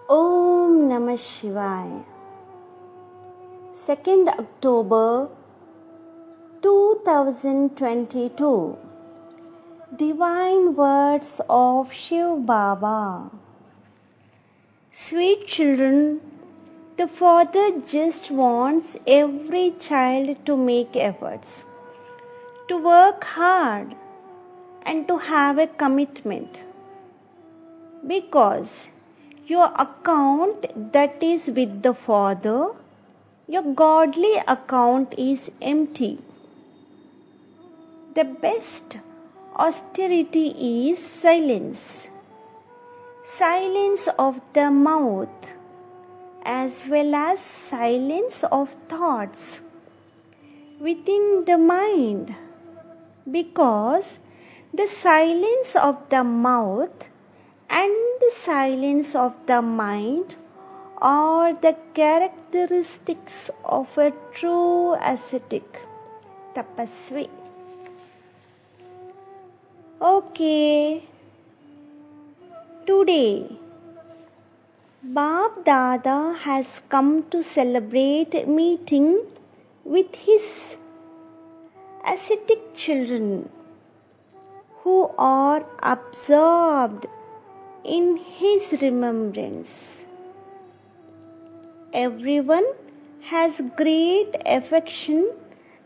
Om Namah Shivaya. 2nd October 2022. Divine words of Shiv Baba. Sweet children, the Father just wants every child to make efforts, to work hard, and to have a commitment. Because your account that is with the Father, your godly account is empty. The best austerity is silence. Silence of the mouth as well as silence of thoughts within the mind, because the silence of the mouth and the silence of the mind are the characteristics of a true ascetic tapasvi. Okay, today Bab Dada has come to celebrate meeting with his ascetic children who are absorbed in his remembrance. Everyone has great affection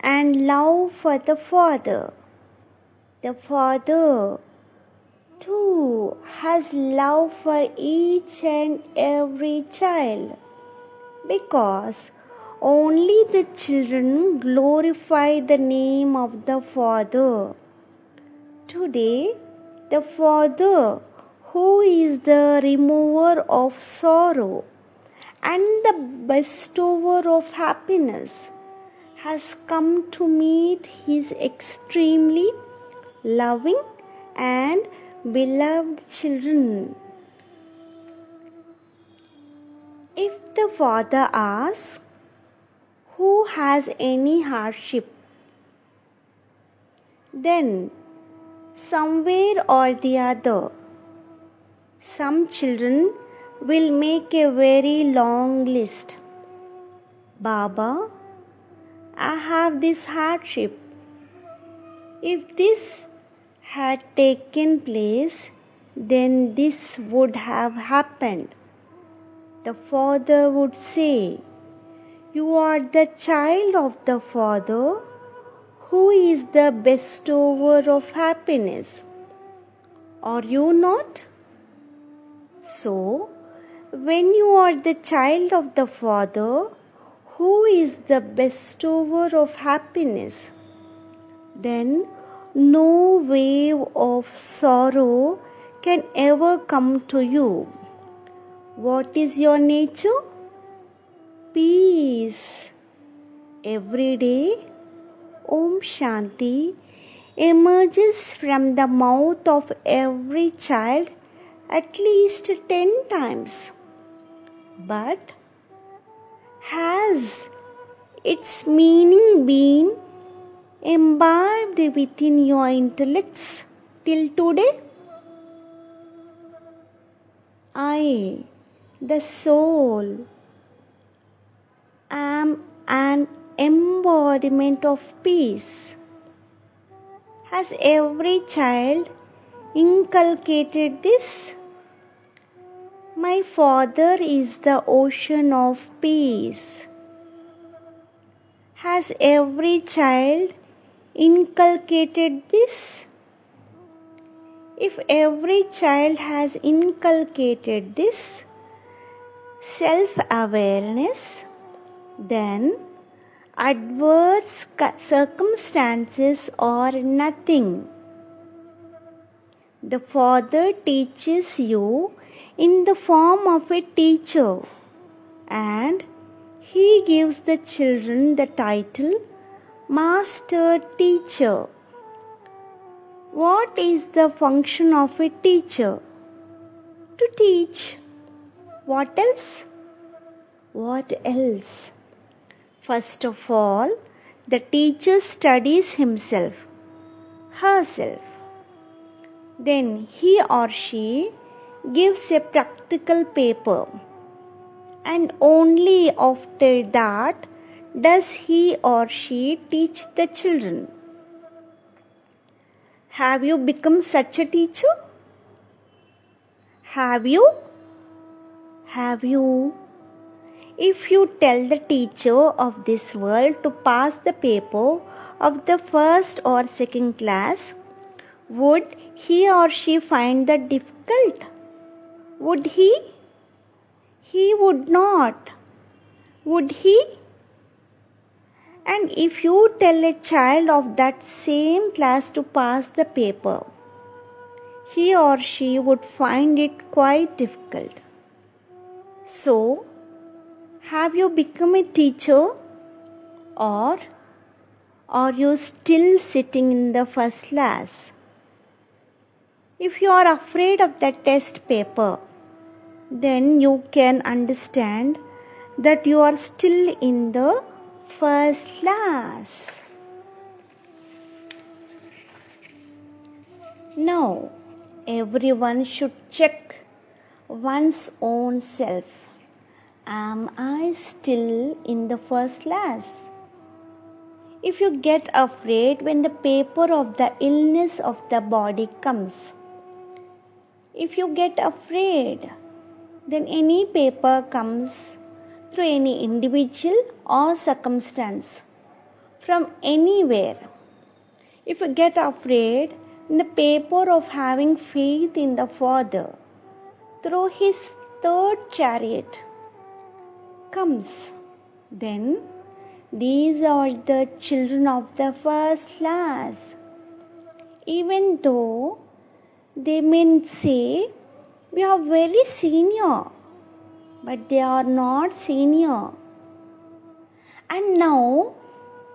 and love for the Father. The Father too has love for each and every child, because only the children glorify the name of the Father. Today, the Father, who is the remover of sorrow and the bestower of happiness, has come to meet his extremely loving and beloved children. If the Father asks, who has any hardship, then somewhere or the other, some children will make a very long list. Baba, I have this hardship. If this had taken place, then this would have happened. The Father would say, you are the child of the Father, who is the bestower of happiness. Are you not? So, when you are the child of the Father, who is the bestower of happiness, then no wave of sorrow can ever come to you. What is your nature? Peace. Every day, Om Shanti emerges from the mouth of every child at least 10 times. But has its meaning been imbibed within your intellects till today? I, the soul, am an embodiment of peace. Has every child inculcated this? My Father is the ocean of peace. Has every child inculcated this? If every child has inculcated this self-awareness, then Adverse circumstances are nothing. The Father teaches you in the form of a teacher, and He gives the children the title Master Teacher. What is the function of a teacher? To teach. What else? What else? First of all, the teacher studies himself, herself. Then he or she gives a practical paper, and only after that does he or she teach the children. Have you become such a teacher? Have you? Have you? If you tell the teacher of this world to pass the paper of the first or second class, would he or she find that difficult? Would he? He would not. Would he? And if you tell a child of that same class to pass the paper, he or she would find it quite difficult. So, have you become a teacher, or are you still sitting in the first class? If you are afraid of the test paper, then you can understand that you are still in the first class. Now, everyone should check one's own self. Am I still in the first class? If you get afraid when the paper of the illness of the body comes, if you get afraid, then any paper comes through any individual or circumstance from anywhere. If you get afraid in the paper of having faith in the Father through His third chariot comes, then these are the children of the first class. Even though they may say we are very senior, but they are not senior. And now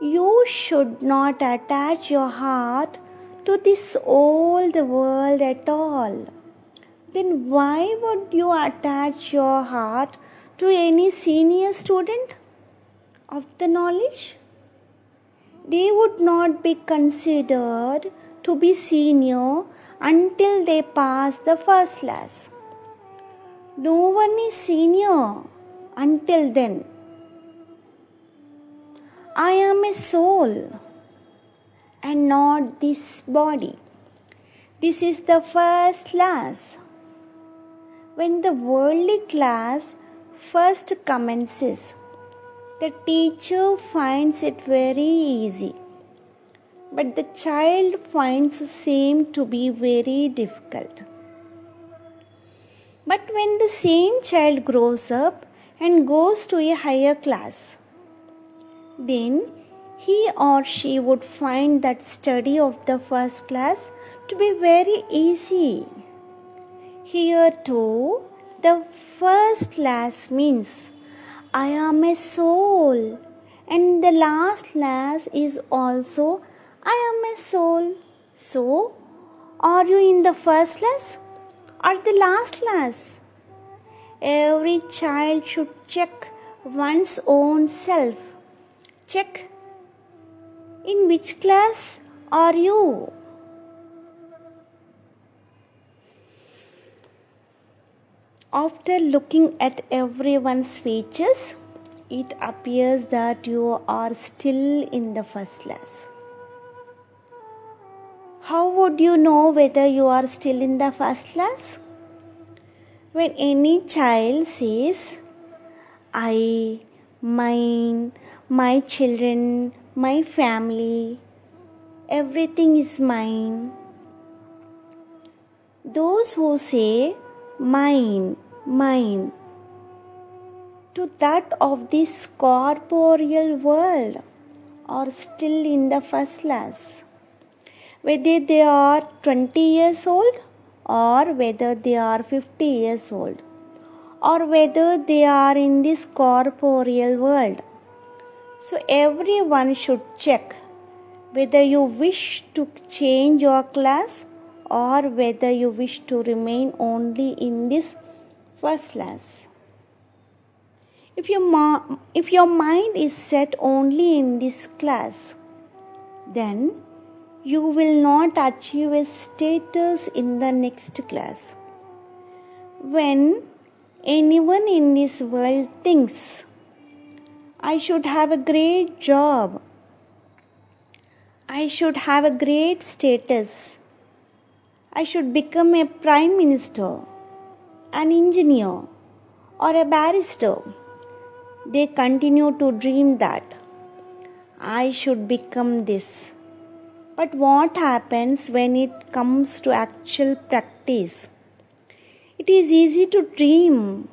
you should not attach your heart to this old world at all. Then why would you attach your heart to any senior student of the knowledge? They would not be considered to be senior until they pass the first class. No one is senior until then. I am a soul and not this body. This is the first class. When the worldly class first commences, the teacher finds it very easy, but the child finds the same to be very difficult. But when the same child grows up and goes to a higher class, then he or she would find that study of the first class to be very easy. Here too, the first class means I am a soul, and the last class is also I am a soul. So, are you in the first class or the last class? Every child should check one's own self. Check, in which class are you? After looking at everyone's features, it appears that you are still in the first class. How would you know whether you are still in the first class? When any child says, I, mine, my children, my family, everything is mine. Those who say, mine, mine, to that of this corporeal world are still in the first class. Whether they are 20 years old or whether they are 50 years old or whether they are in this corporeal world. So everyone should check whether you wish to change your class or whether you wish to remain only in this first class. If your mind is set only in this class, then you will not achieve a status in the next class. When anyone in this world thinks, I should have a great job, I should have a great status, I should become a prime minister, an engineer, or a barrister, they continue to dream that I should become this. But what happens when it comes to actual practice? It is easy to dream,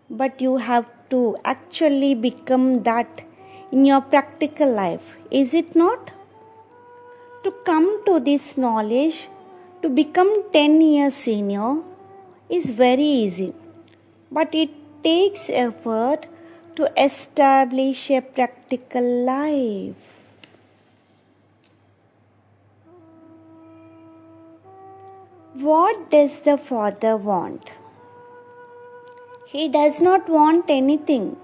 but you have to actually become that in your practical life, is it not? To come to this knowledge, to become 10 years senior is very easy, but it takes effort to establish a practical life. What does the Father want? He does not want anything.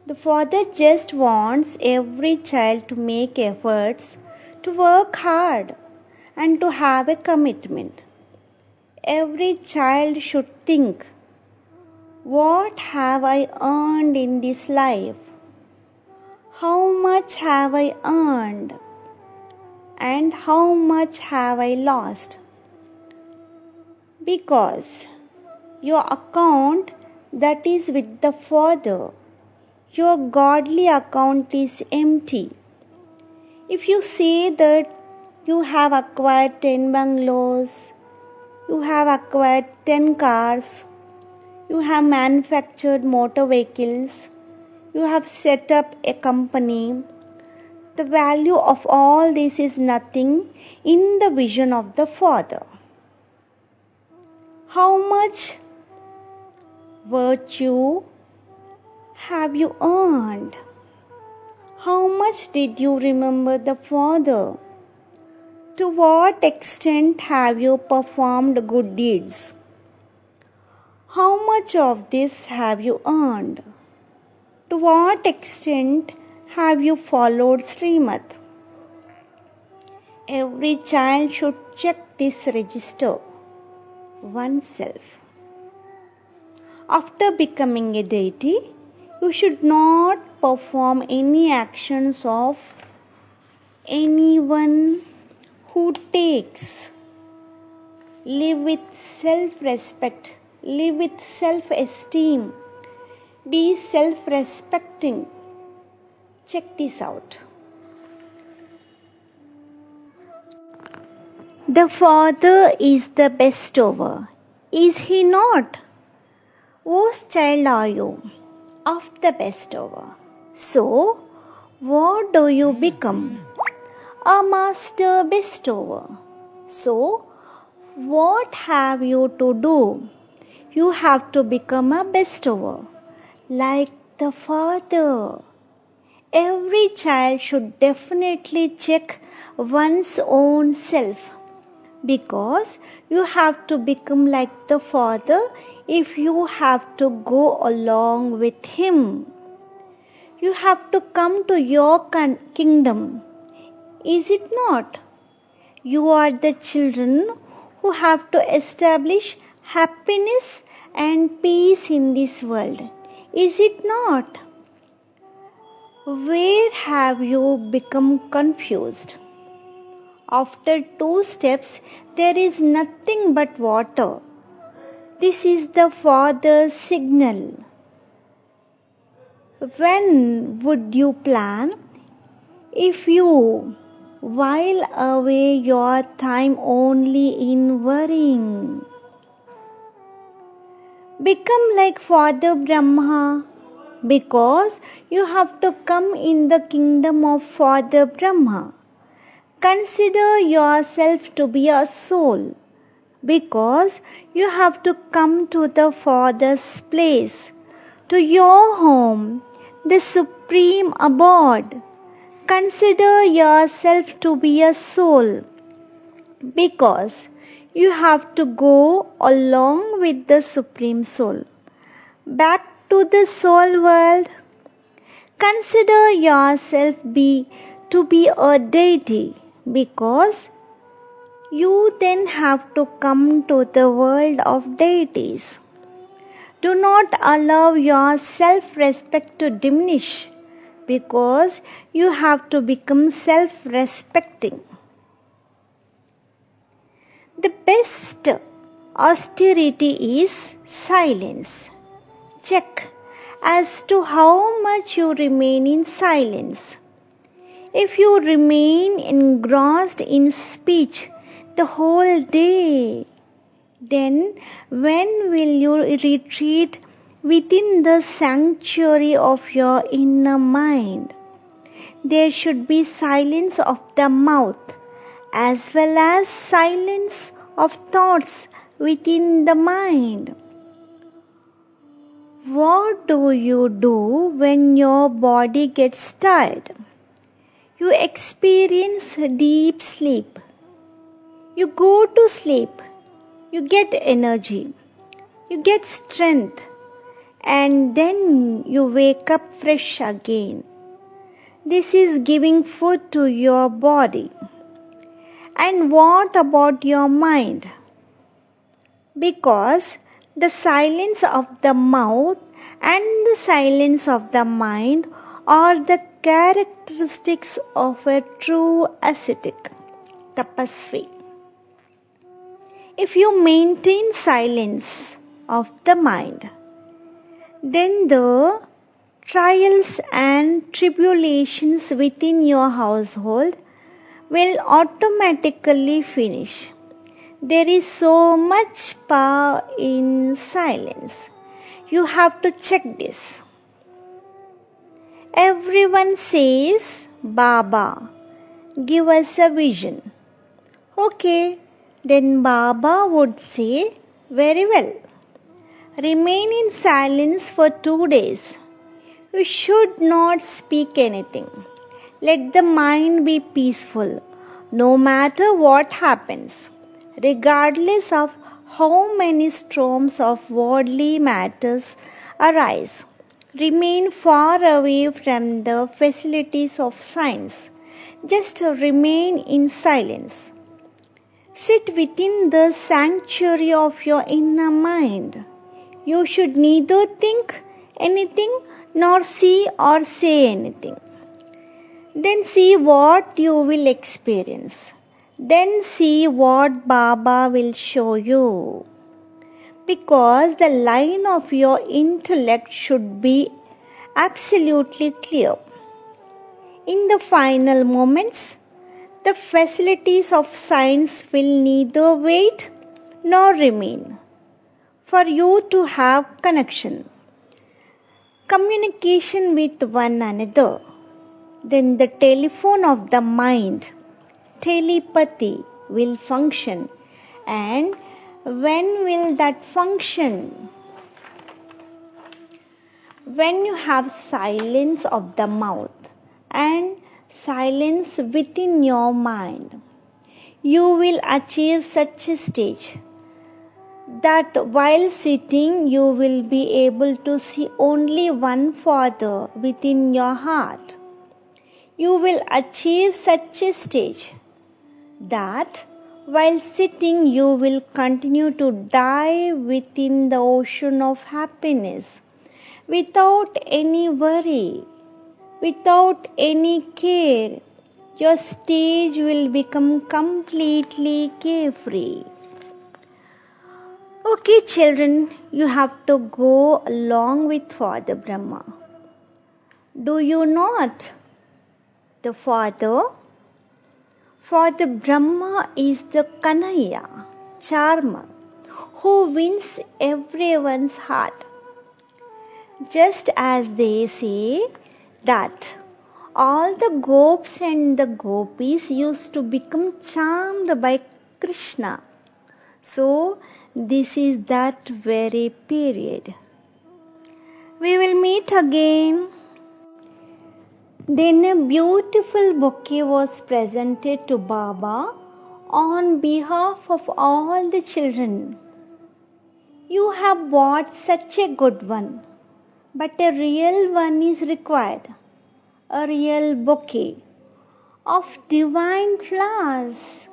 The Father just wants every child to make efforts, to work hard, and to have a commitment. Every child should think, what have I earned in this life? How much have I earned? And how much have I lost? Because your account that is with the Father, your godly account is empty. If you say that you have acquired 10 bungalows, you have acquired 10 cars, you have manufactured motor vehicles, you have set up a company, the value of all this is nothing in the vision of the Father. How much virtue have you earned? How much did you remember the Father? To what extent have you performed good deeds? How much of this have you earned? To what extent have you followed Srimad? Every child should check this register oneself. After becoming a deity, you should not perform any actions of anyone who takes. Live with self-respect. Live with self-esteem. Be self-respecting. Check this out. The Father is the bestower, is He not? Whose child are you? Of the bestower. So, what do you become? A master bestower. So, what have you to do? You have to become a bestower, like the Father. Every child should definitely check one's own self, because you have to become like the Father if you have to go along with Him. You have to come to your kingdom. Is it not? You are the children who have to establish happiness and peace in this world. Is it not? Where have you become confused? After 2 steps, there is nothing but water. This is the Father's signal. When would you plan? If you while away your time only in worrying. Become like Father Brahma, because you have to come in the kingdom of Father Brahma. Consider yourself to be a soul, because you have to come to the Father's place, to your home, the supreme abode. Consider yourself to be a soul, because you have to go along with the Supreme Soul back to the soul world. Consider yourself to be a deity, because you then have to come to the world of deities. Do not allow your self-respect to diminish, because you have to become self-respecting. The best austerity is silence. Check as to how much you remain in silence. If you remain engrossed in speech the whole day, then when will you retreat within the sanctuary of your inner mind? There should be silence of the mouth as well as silence of thoughts within the mind. What do you do when your body gets tired? You experience deep sleep. You go to sleep. You get energy. You get strength. And then you wake up fresh again. This is giving food to your body. And what about your mind? Because the silence of the mouth and the silence of the mind are the characteristics of a true ascetic, tapasvi. If you maintain silence of the mind, then the trials and tribulations within your household will automatically finish. There is so much power in silence. You have to check this. Everyone says, Baba, give us a vision. Okay, then Baba would say, very well. Remain in silence for 2 days. You should not speak anything. Let the mind be peaceful, no matter what happens. Regardless of how many storms of worldly matters arise, remain far away from the facilities of science. Just remain in silence. Sit within the sanctuary of your inner mind. You should neither think anything nor see or say anything. Then see what you will experience. Then see what Baba will show you. Because the line of your intellect should be absolutely clear. In the final moments, the facilities of science will neither wait nor remain for you to have connection, communication with one another. Then the telephone of the mind, telepathy, will function. And when will that function? When you have silence of the mouth and silence within your mind, you will achieve such a stage that while sitting you will be able to see only one Father within your heart. You will achieve such a stage that while sitting you will continue to dive within the ocean of happiness without any worry, without any care. Your stage will become completely carefree. Okay, children, you have to go along with Father Brahma. Do you not? The Father Brahma is the Kanhaiya, charmer, who wins everyone's heart. Just as they say that all the gopis and the gopis used to become charmed by Krishna. So, this is that very period. We will meet again. Then a beautiful bouquet was presented to Baba on behalf of all the children. You have bought such a good one, but a real one is required. A real bouquet of divine flowers,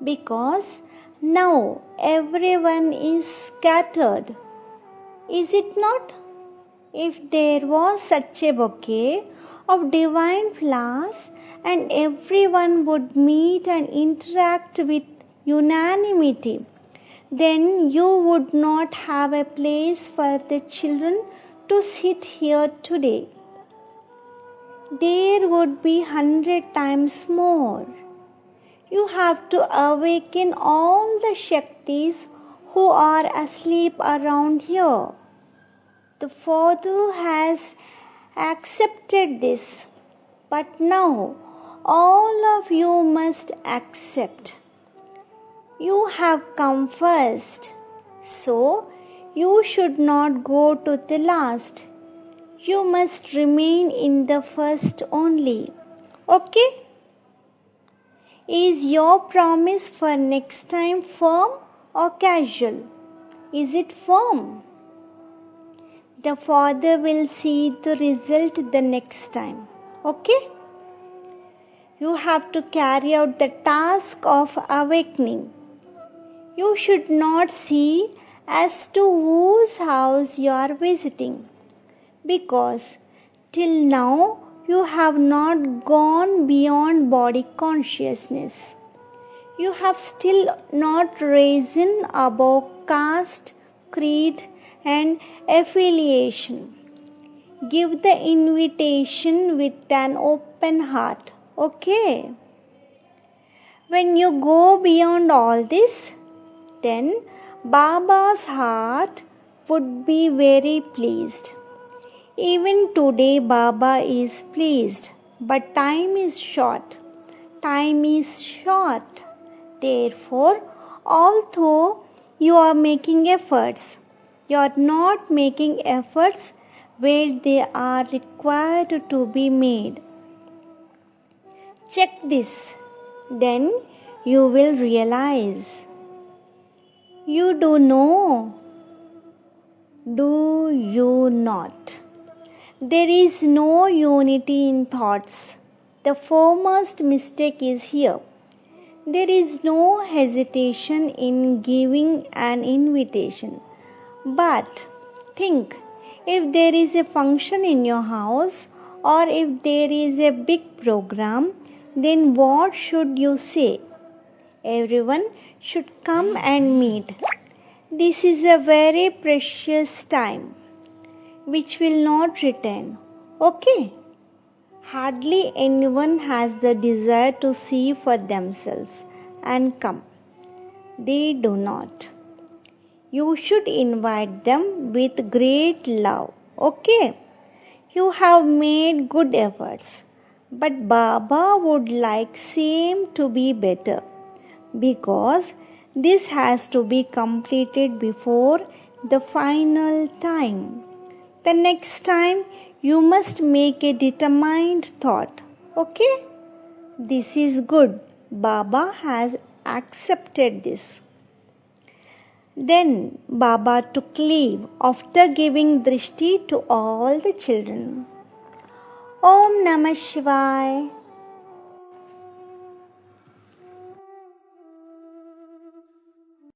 because now everyone is scattered. Is it not? If there was such a bouquet of divine flowers and everyone would meet and interact with unanimity, then you would not have a place for the children to sit here today. There would be 100 times more. You have to awaken all the Shaktis who are asleep around here. The Father has accepted this, but now all of you must accept. You have come first, so you should not go to the last. You must remain in the first only. Okay? Is your promise for next time firm or casual? Is it firm? The Father will see the result the next time. Okay? You have to carry out the task of awakening. You should not see as to whose house you are visiting, because till now you have not gone beyond body consciousness. You have still not risen above caste, creed, and affiliation. Give the invitation with an open heart, okay? When you go beyond all this, then Baba's heart would be very pleased. Even today Baba is pleased, but time is short. Time is short. Therefore, although you are making efforts, you are not making efforts where they are required to be made. Check this, then you will realize. You do know, do you not? There is no unity in thoughts. The foremost mistake is here. There is no hesitation in giving an invitation. But think, if there is a function in your house or if there is a big program, then what should you say? Everyone should come and meet. This is a very precious time which will not return. Okay? Hardly anyone has the desire to see for themselves and come. They do not. You should invite them with great love. Okay? You have made good efforts. But Baba would like same to be better, because this has to be completed before the final time. The next time you must make a determined thought. Okay? This is good. Baba has accepted this. Then Baba took leave after giving drishti to all the children. Om Namah Shivaya.